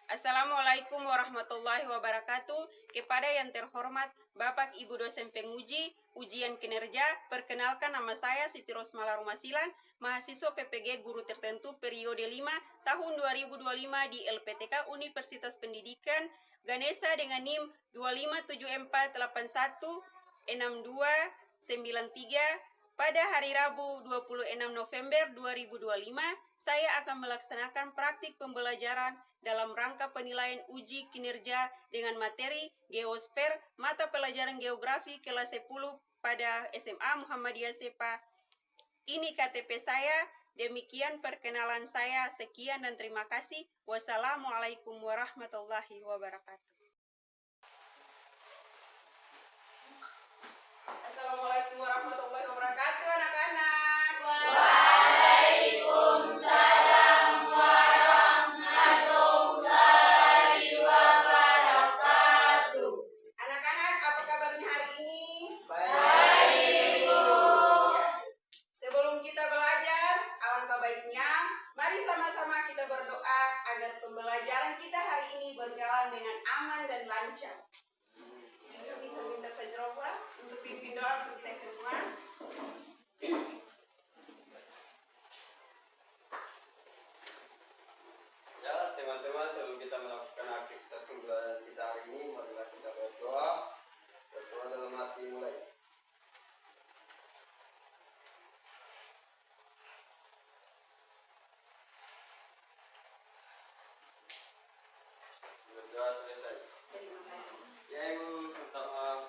Assalamualaikum warahmatullahi wabarakatuh. Kepada yang terhormat Bapak Ibu dosen penguji ujian kinerja, perkenalkan nama saya Siti Rosmala Rumasilan, mahasiswa PPG Guru Tertentu periode 5 tahun 2025 di LPTK Universitas Pendidikan Ganesha dengan NIM 25748166293. Pada hari Rabu 26 November 2025, saya akan melaksanakan praktik pembelajaran dalam rangka penilaian uji kinerja dengan materi Geosfer mata pelajaran geografi kelas 10 pada SMA Muhammadiyah Sepa. Ini KTP saya. Demikian perkenalan saya. Sekian dan terima kasih. Wassalamualaikum warahmatullahi wabarakatuh. Assalamualaikum warahmatullahi wabarakatuh, anak-anak. Waalaikumsalam warahmatullahi wabarakatuh. Anak-anak, apa kabarnya hari ini? Baik, Bu. Sebelum kita belajar, alangkah baiknya mari sama-sama kita berdoa agar pembelajaran kita hari ini berjalan dengan aman dan lancar. Kita bisa minta Fajrullah untuk pimpin doa untuk kita semua. Ya, teman-teman, sebelum kita melakukan aktivitas pembelajaran kita hari ini, marilah kita berdoa. Berdoa dalam hati mulai. Berdoa selesai. Terima kasih. Ya, Ibu, minta maaf.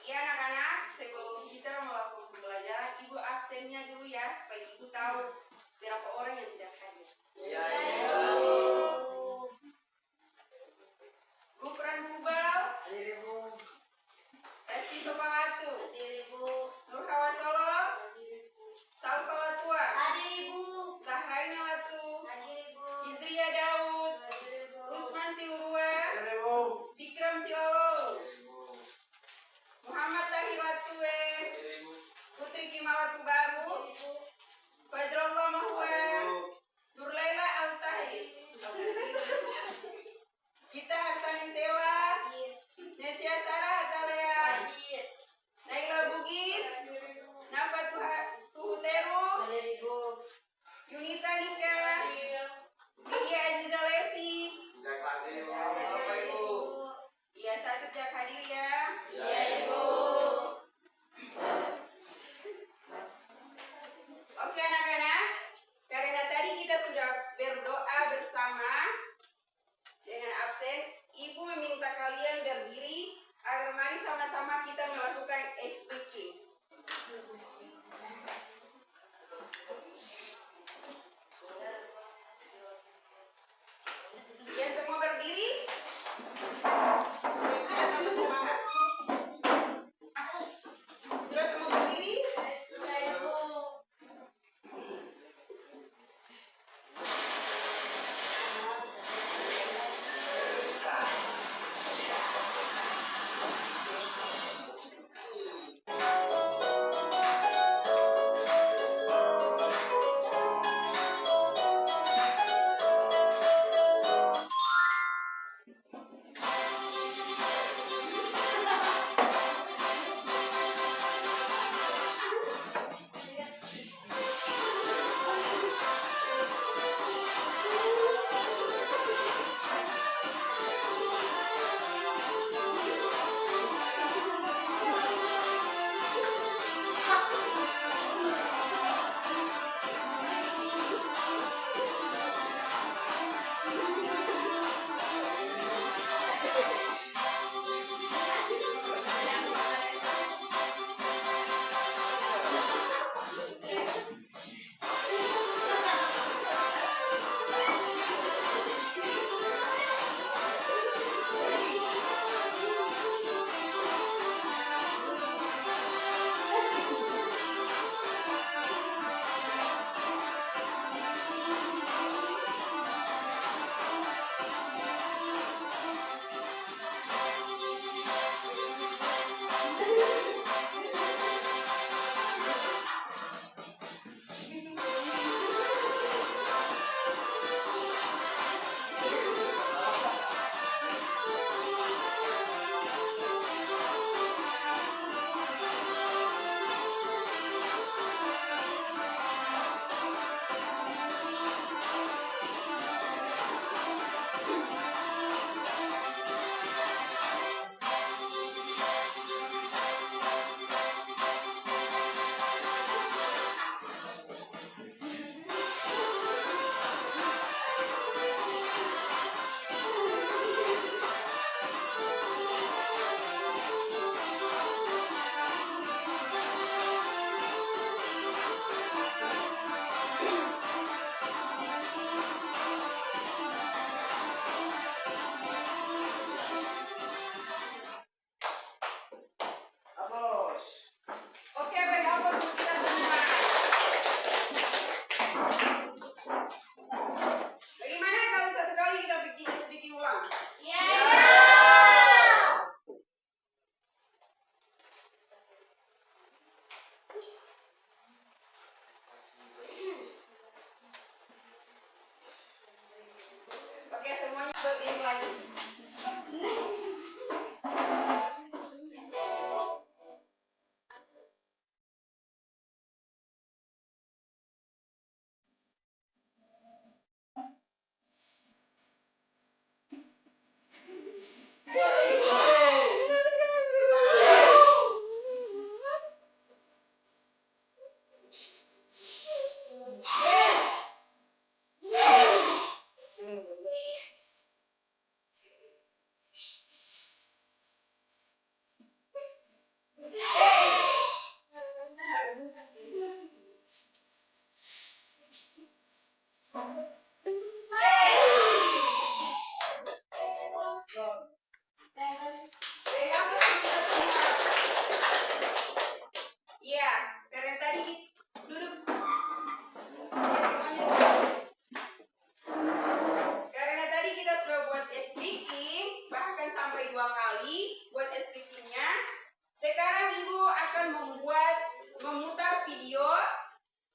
Iya anak-anak, sebelum kita melakukan pembelajaran, Ibu absennya dulu ya, supaya Ibu tahu berapa orang yang tidak hadir. Ya, Ibu. Gufran Kubal, Hadir, Ibu. Resti Sopalatu, Hadir, Ibu. Nur Hawasolo, Hadir, Ibu. Salva Latua, Hadir, Ibu. Zahraina Latu, Hadir, Ibu. Izria Daud, Hadir, Ibu. Usman Tiurua, Hadir, Ibu. Vikram Silalo, Hadir, Ibu. Muhammad Tahir Latue, Hadir, Ibu. Putri Kimalatu Baru, Hadir, Ibu. Fajrullah Mahwa, Hadir, Ibu. Nurlaila Al-Tahir, Gita Harsani Sewa, Hadir. Nesya Sarah Atalea, Hadir. Naila Bugis, Hadir, Ibu. Nafisa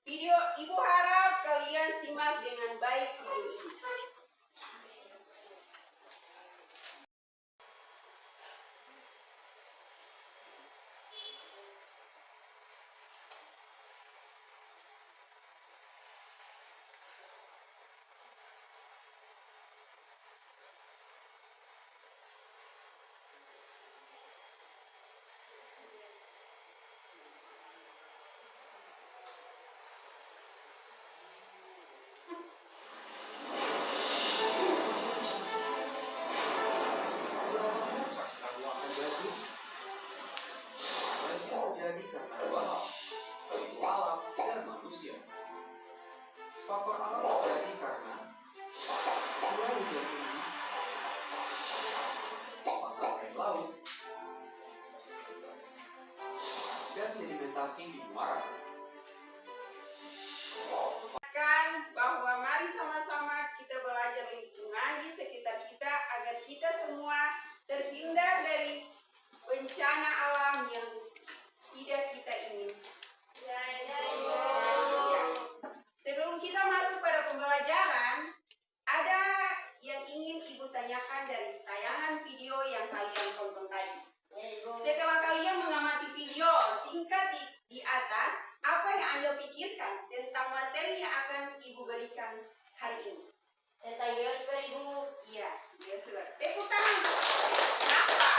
Ibu harap kalian simak dengan baik video ini. Seberapa sepakat kamu akan jadi? Banjir terjadi karena dua hal, yaitu alam dan manusia. Faktor alam terjadi karena curah hujan tinggi, pasang air laut, dan sedimentasi di muara. Bahwa mari sama-sama kita belajar lingkungan di sekitar kita agar kita semua terhindar dari bencana alam yang tidak kita ingin. Ya. Sebelum kita masuk pada pembelajaran, ada yang ingin Ibu tanyakan dari tayangan video yang kalian tonton tadi. Setelah kalian mengamati video singkat di atas, apa yang Anda pikirkan tentang materi yang akan Ibu berikan hari ini? Tentang geosfer, Ibu. Iya, geosfer. Tepuk tangan. Kenapa?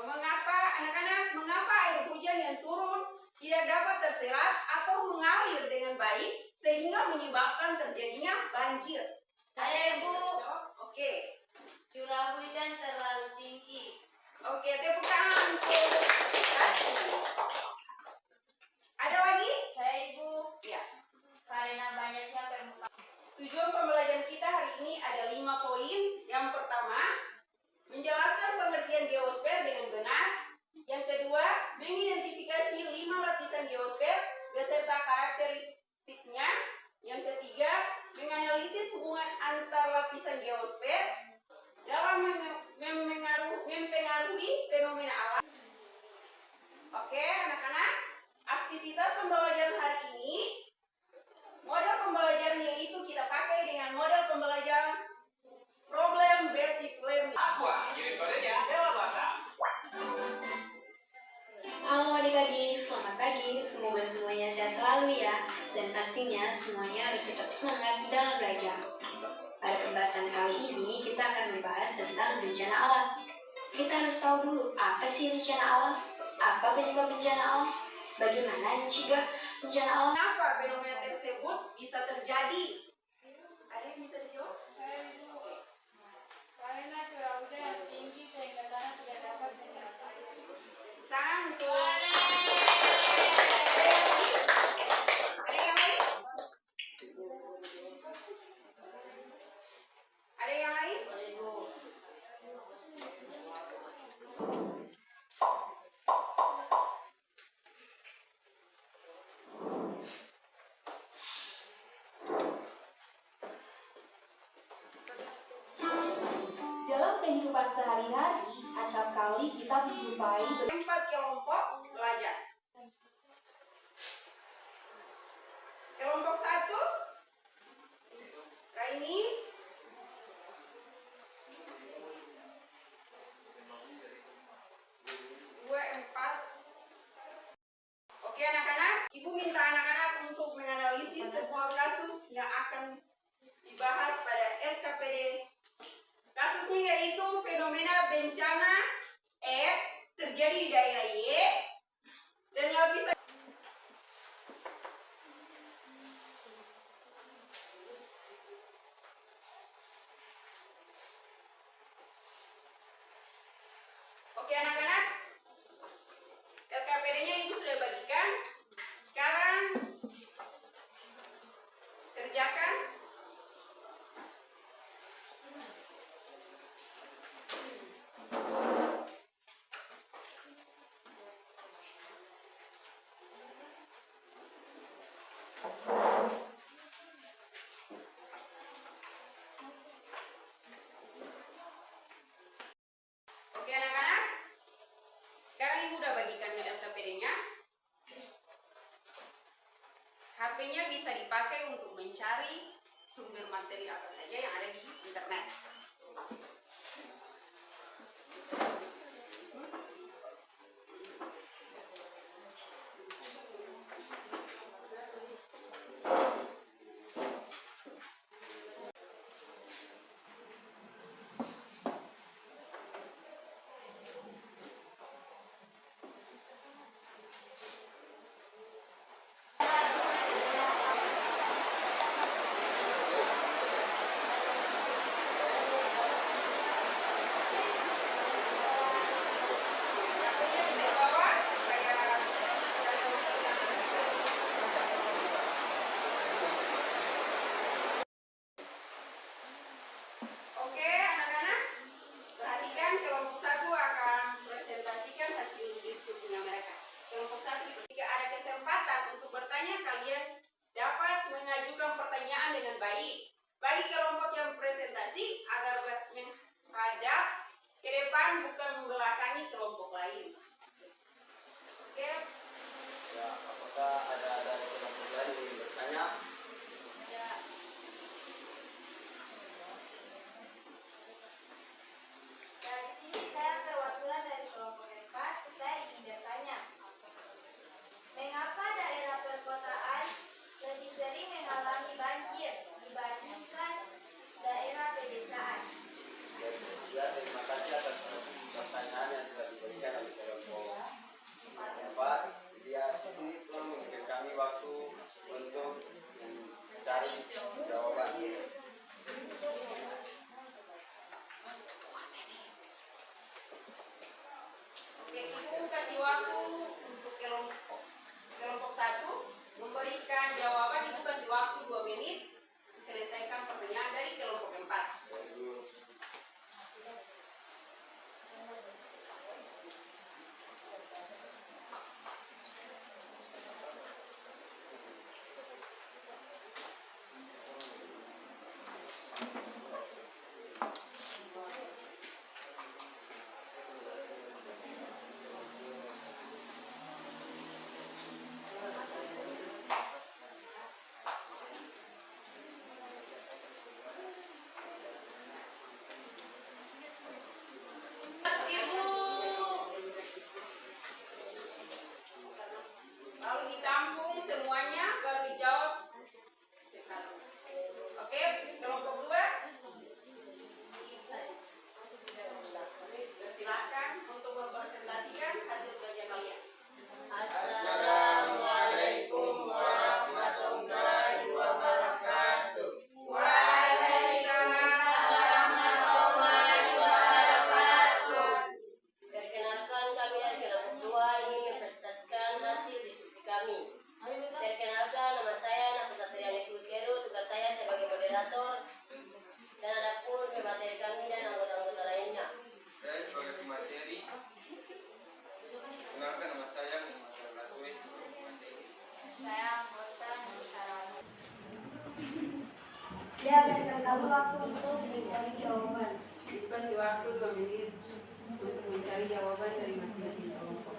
Mengapa anak-anak? Mengapa air hujan yang turun tidak dapat terserap atau mengalir dengan baik sehingga menyebabkan terjadinya banjir? Saya, Ibu. Oke. Curah hujan terlalu tinggi. Oke, tepuk tangan untuk ada lagi? Saya, Ibu. Iya. Karena banyaknya permukaan. Tujuan pembelajaran kita hari ini ada 5 poin. Yang pertama, menjelaskan pengertian geosfer dengan benar. Yang kedua, mengidentifikasi 5 lapisan geosfer beserta karakteristiknya. Yang ketiga, menganalisis hubungan antar lapisan geosfer dalam mempengaruhi fenomena alam. Oke, anak-anak, aktivitas pembelajaran hari ini, model pembelajaran yaitu kita pakai dengan model pembelajaran problem based learning. Kirim kodenya lewat WhatsApp. Halo adik-adik, selamat pagi. Semoga semuanya sehat selalu ya. Dan pastinya semuanya harus tetap semangat dalam belajar. Pada pembahasan kali ini, kita akan membahas tentang bencana alam. Kita harus tahu dulu, apa sih bencana alam? Apa penyebab bencana alam? Bagaimana mencegah bencana alam? Kenapa fenomena tersebut bisa terjadi? Ada yang bisa dijawab? Saya, Ibu. Karena curah hujan yang tinggi sehingga tanah tidak dapat menyerap air. Tangan untuk ada yang lain? Ada yang lain? Ibu. Dalam kehidupan sehari-hari, acap kali kita menjumpai 4 kelompok belajar. Kelompok 1, Raini. Dua, 4. Oke anak-anak, Ibu minta anak-anak untuk menganalisis sebuah kasus yang akan dibahas pada LKPD. Kasusnya yaitu fenomena bencana es terjadi di daerah Y dan lapisan. Oke anak-anak, LKPD-nya Ibu sudah bagikan. Sekarang kerjakan. Ibu udah bagikan LKPD-nya. HP-nya bisa dipakai untuk mencari sumber materi apa saja yang ada di internet. HP-nya bisa dibawa supaya Oke, anak-anak, perhatikan kelompok 1 akan presentasikan hasil diskusinya mereka. Kelompok 1, jika ada kesempatan untuk bertanya, kalian dapat mengajukan pertanyaan dengan baik. Bagi kelompok yang presentasi, agar menghadap ke depan bukan membelakangi kelompok lain. Oke, Ya, apakah ada dari kelompok lain yang ingin bertanya? ya. Dari sini saya perwakilan dari kelompok 4, saya ingin bertanya. Mengapa daerah perkotaan lebih sering mengalami banjir dibandingkan daerah pedesaan? Ya, terima kasih atas pertanyaan yang sudah diberikan oleh kelompok 4. Dia ini telah memberikan kami waktu untuk mencari jawaban. Oke, Ibu kasih waktu untuk kelompok 1 memberikan jawaban. Ibu kasih waktu 2 menit selesaikan pertanyaan dari kelompok 4. Lalu ditampung semuanya, baru dijawab sekali. Oke, kelompok 2. Silakan untuk mempresentasikan hasil belajar kalian. Assalamualaikum warahmatullahi wabarakatuh. Waalaikumsalam warahmatullahi wabarakatuh. Perkenalkan, kami dari kelompok 2 ingin mempresentasikan hasil diskusi kami. Perkenalkan, nama saya Nafisa Satriani Kuikeru, tugas saya sebagai moderator, dan ada pun pemateri kami dan anggota-anggota lainnya. Saya sebagai pemateri, kenalkan nama saya Muhammad Al-Aswi sebagai pemateri. Saya anggota Nusara. Dia berikan kamu waktu untuk mencari jawaban. Ibu kasih waktu 2 menit untuk mencari jawaban dari masing-masing kelompok.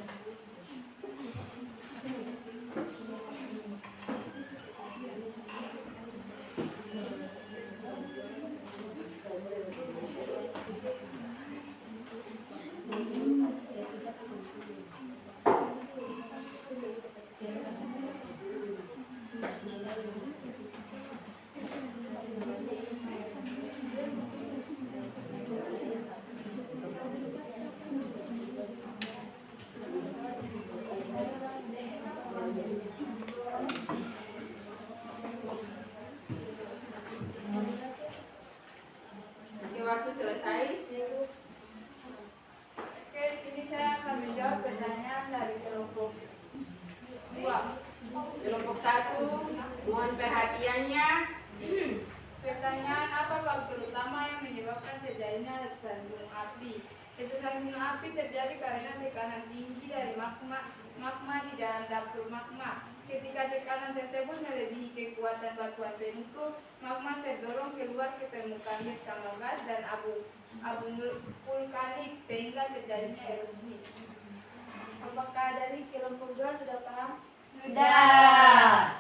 Oke, waktu selesai. Oke, di sini saya akan menjawab pertanyaan dari kelompok 2. Kelompok 1, mohon perhatiannya. Pertanyaan, apa faktor utama yang menyebabkan terjadinya letusan gunung api? Letusan gunung api terjadi karena tekanan tinggi dari magma di dalam dapur magma. Ketika tekanan tersebut melebihi kekuatan batuan penutup, magma terdorong keluar ke permukaan bersama gas dan abu vulkanik sehingga terjadinya erupsi. Apakah dari kelompok 2 sudah paham? Sudah.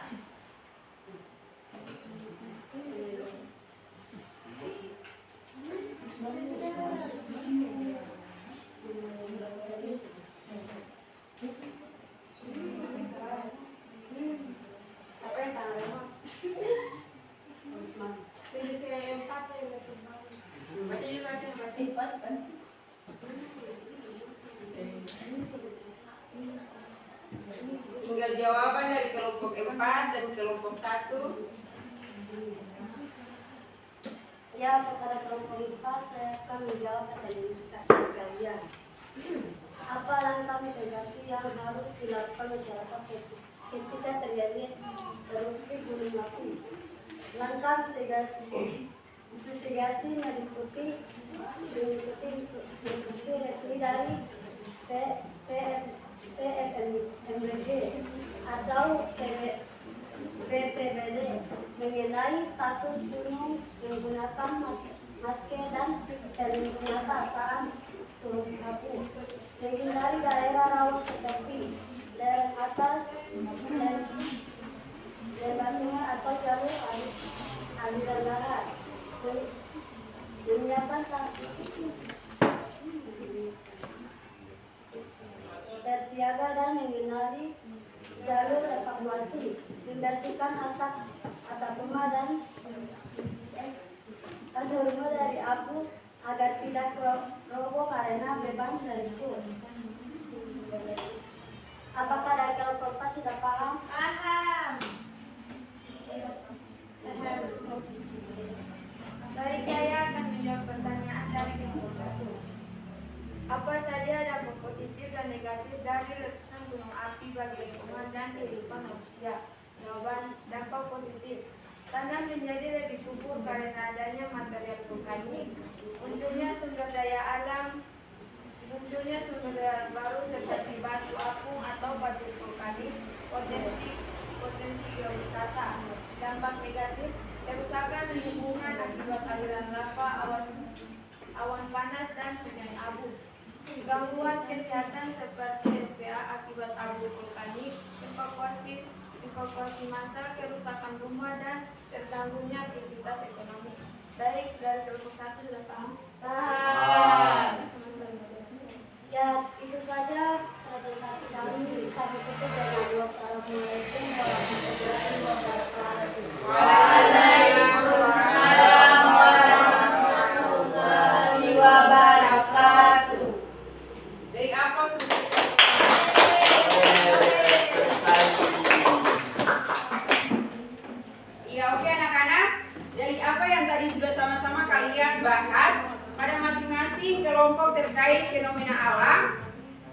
Apa yang tangan lemah? Fungsi yang 4 yang berkembang. Tinggal jawaban dari kelompok 4 dan kelompok 1. Ya, kepada kelompok 4 saya akan menjawab pertanyaan kalian. Apa langkah mitigasi yang harus dilakukan masyarakat ketika terjadi erupsi gunung api? Langkah mitigasi meliputi resmi dari PFMBG atau BPBD mengenai status gunung, menggunakan masker dan terlindungan saat turun abu, menghindari daerah rawan seperti lereng atas, lembah sungai atau jalur aliran darat, menyiapkan tersiaga dan menghindari jalur evakuasi, membersihkan atap rumah dan rumah dari abu agar tidak roboh karena beban dari itu. Apakah dari kelompok 4 sudah paham? Paham. Baik, saya akan menjawab pertanyaan dari kelompok 1. Apa saja dampak positif dan negatif dari letusan gunung api bagi lingkungan dan kehidupan manusia? Jawaban: dampak positif. Tanah menjadi lebih subur karena adanya material vulkanik, munculnya sumber daya alam baru seperti batu apung atau pasir vulkanik, potensi geowisata. Dampak negatif: kerusakan lingkungan akibat aliran lava, awan panas dan hujan abu. Gangguan kesehatan seperti SPA akibat abu vulkanik, evakuasi massal, kerusakan rumah dan terganggunya aktivitas ekonomi. Baik, dari kelompok 1 sudah paham? Paham. Ya, itu saja presentasi kami. Kami tutup dengan wassalamualaikum warahmatullahi wabarakatuh. Waalaikumsalam warahmatullahi wabarakatuh. Dari apa Iya, oke anak-anak. Dari apa yang tadi sudah sama-sama kalian bahas pada masing-masing kelompok terkait fenomena alam,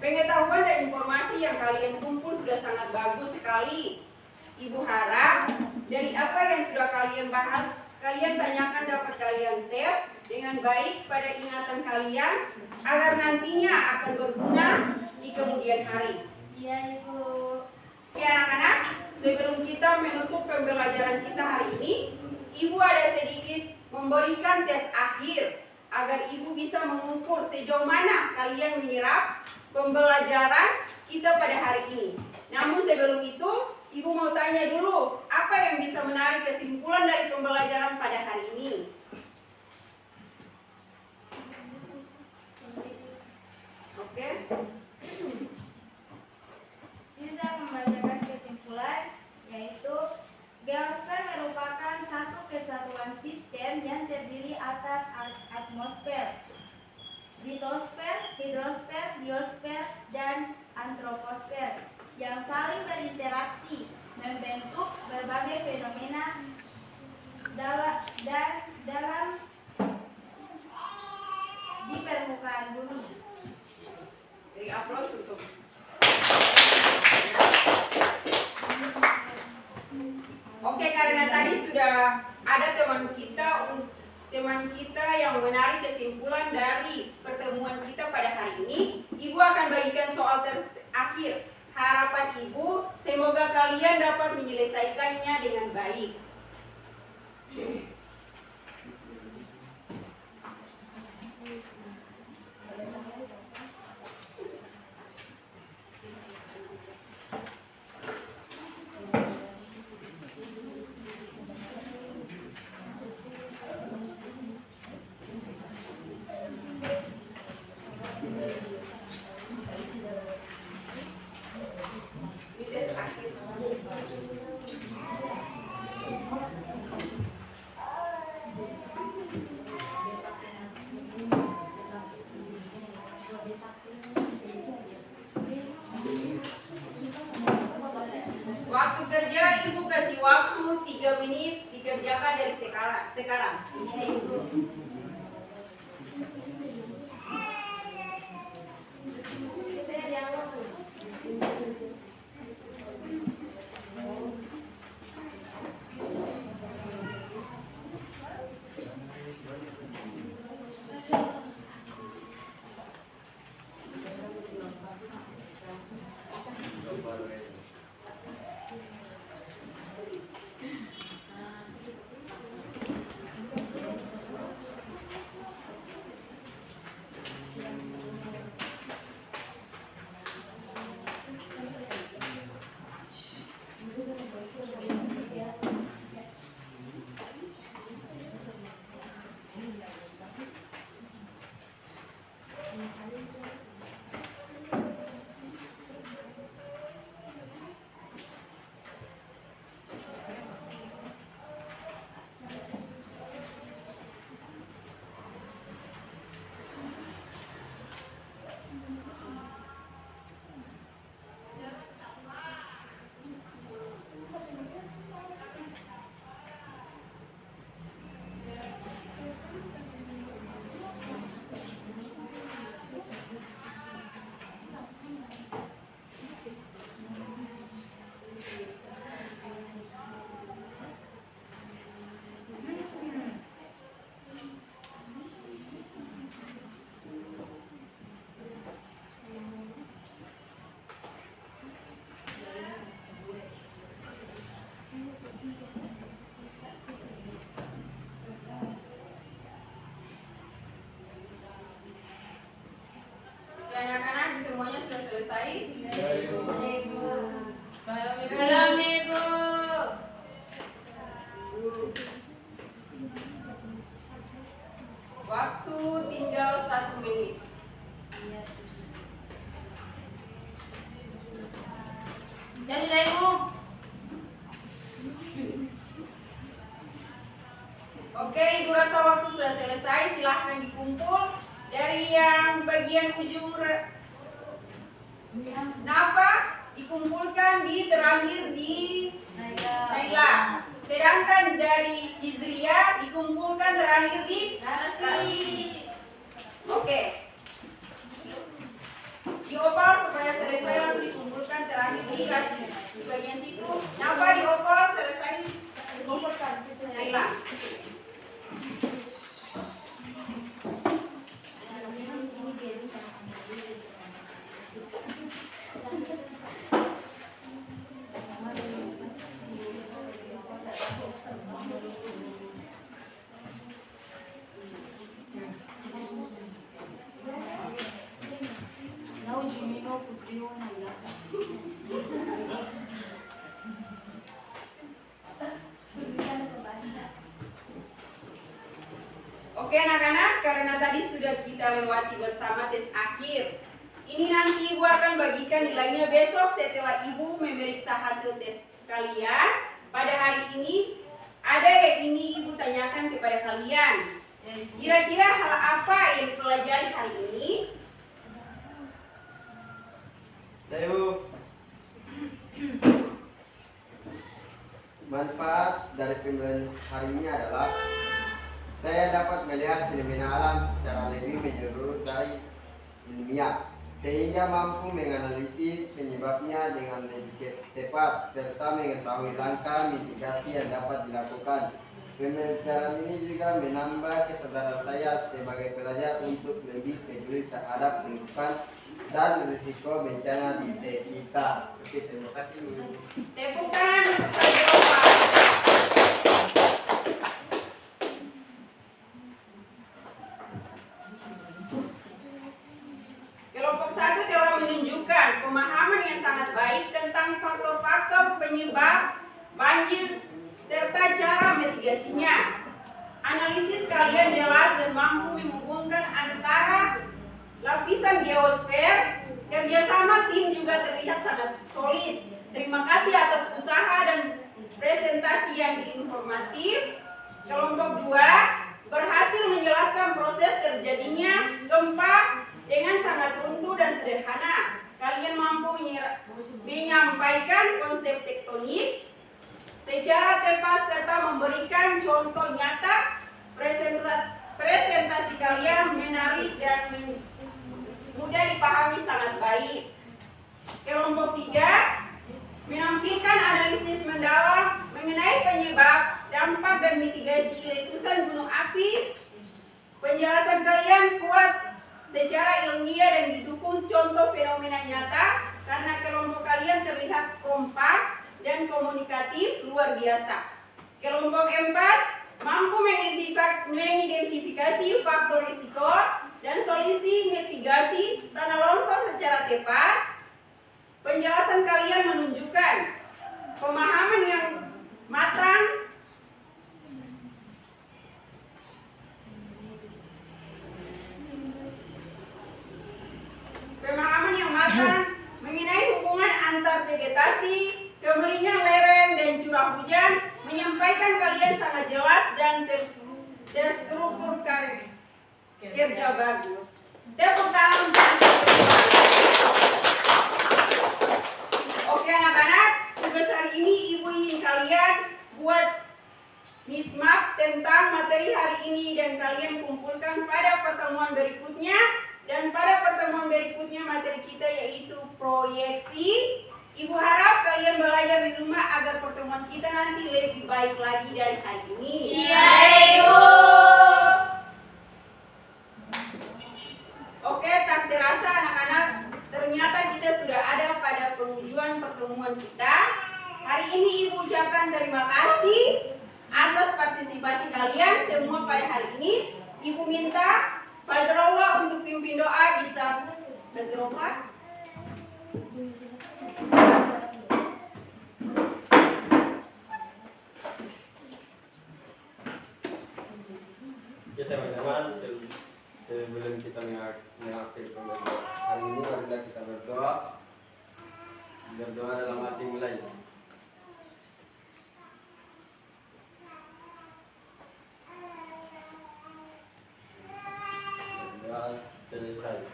pengetahuan dan informasi yang kalian kumpul sudah sangat bagus sekali. Ibu harap dari apa yang sudah kalian bahas, kalian tanyakan dapat kalian save dengan baik pada ingatan kalian agar nantinya akan berguna di kemudian hari. Iya, Ibu. Oke anak-anak, sebelum kita menutup pembelajaran kita hari ini, Ibu ada sedikit memberikan tes akhir agar Ibu bisa mengukur sejauh mana kalian menyerap pembelajaran kita pada hari ini. Namun sebelum itu, Ibu mau tanya dulu, apa yang bisa menarik kesimpulan dari pembelajaran pada hari ini? Oke. Bisa membacakan kesimpulan, yaitu geosfer merupakan satu kesatuan sistem yang terdiri atas atmosfer, litosfer, hidrosfer, biosfer, dan antroposfer yang saling berinteraksi membentuk berbagai fenomena dalam di permukaan bumi. Dari aplaus untuk Oke, karena tadi sudah ada teman kita yang menarik kesimpulan dari pertemuan kita pada hari ini, Ibu akan bagikan soal terakhir. Harapan Ibu, semoga kalian dapat menyelesaikannya dengan baik. kasih waktu 3 menit dikerjakan dari sekarang. Iya, Ibu. Anak-anak semuanya sudah selesai? Belum, Ibu. Waktu tinggal 1 menit. Ya sudah, Ibu. Oke, Ibu rasa waktu sudah selesai. Silahkan dikumpul dari yang bagian ujung Nafa dikumpulkan di terakhir di Naila. Sedangkan dari Hizria dikumpulkan terakhir di Narasi. Oke. Diopal supaya selesai langsung dikumpulkan terakhir di bagian situ. Nafa diopal selesai di Naila. Oke anak-anak, karena tadi sudah kita lewati bersama tes akhir. Ini nanti Ibu akan bagikan nilainya besok setelah Ibu memeriksa hasil tes kalian. Pada hari ini, ada yang ini Ibu tanyakan kepada kalian. Kira-kira hal apa yang dipelajari hari ini? Ayo. Manfaat dari pembelajaran hari ini adalah saya dapat melihat fenomena alam secara lebih menyeluruh dari ilmiah, sehingga mampu menganalisis penyebabnya dengan lebih tepat serta mengetahui langkah mitigasi yang dapat dilakukan. Pembelajaran ini juga menambah kesadaran saya sebagai pelajar untuk lebih peduli terhadap lingkungan dan risiko bencana di sekitar. Oke, terima kasih. Tepuk tangan untuk Pak Bapak. Kelompok 1 telah menunjukkan pemahaman yang sangat baik tentang faktor-faktor penyebab banjir serta cara mitigasinya. Analisis kalian jelas dan mampu menghubungkan antara lapisan geosfer. Kerjasama tim juga terlihat sangat solid. Terima kasih atas usaha dan presentasi yang informatif. Kelompok 2 berhasil menjelaskan proses terjadinya gempa dengan sangat runtuh dan sederhana. Kalian mampu menyampaikan konsep tektonik, secara tepat serta memberikan contoh nyata. Presentasi kalian menarik dan mudah dipahami sangat baik. Kelompok 3 menampilkan analisis mendalam mengenai penyebab, dampak, dan mitigasi letusan gunung api. Penjelasan kalian kuat secara ilmiah dan didukung contoh fenomena nyata karena kelompok kalian terlihat kompak dan komunikatif luar biasa. Kelompok 4 mampu mengidentifikasi faktor risiko dan solusi mitigasi tanah longsor secara tepat. Penjelasan kalian menunjukkan pemahaman yang matang mengenai hubungan antar vegetasi, kemeringan lereng, dan curah hujan, menyampaikan kalian sangat jelas dan terstruktur kerja bagus. Tepuk tangan. Oke anak-anak, tugas hari ini ibu ingin kalian buat map tentang materi hari ini dan kalian kumpulkan pada pertemuan berikutnya. Dan pada pertemuan berikutnya materi kita yaitu proyeksi. Ibu harap kalian belajar di rumah agar pertemuan kita nanti lebih baik lagi dari hari ini. Iya, Ibu. Oke, tak terasa anak-anak, ternyata kita sudah ada pada penghujung pertemuan kita. Hari ini Ibu ucapkan terima kasih atas partisipasi kalian semua pada hari ini. Ibu minta Fazrullah untuk pimpin doa, bisa Fazrullah. Ya teman-teman, sebelum kita mengakhiri pembelajaran hari ini, marilah kita berdoa. Berdoa dalam hati mulai. Selesai.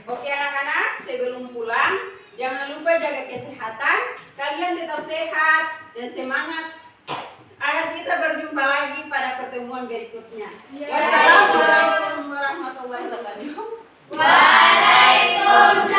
Oke anak-anak, sebelum pulang jangan lupa jaga kesehatan. Kalian tetap sehat dan semangat agar kita berjumpa lagi pada pertemuan berikutnya. Wassalamualaikum warahmatullahi wabarakatuh. Waalaikumsalam.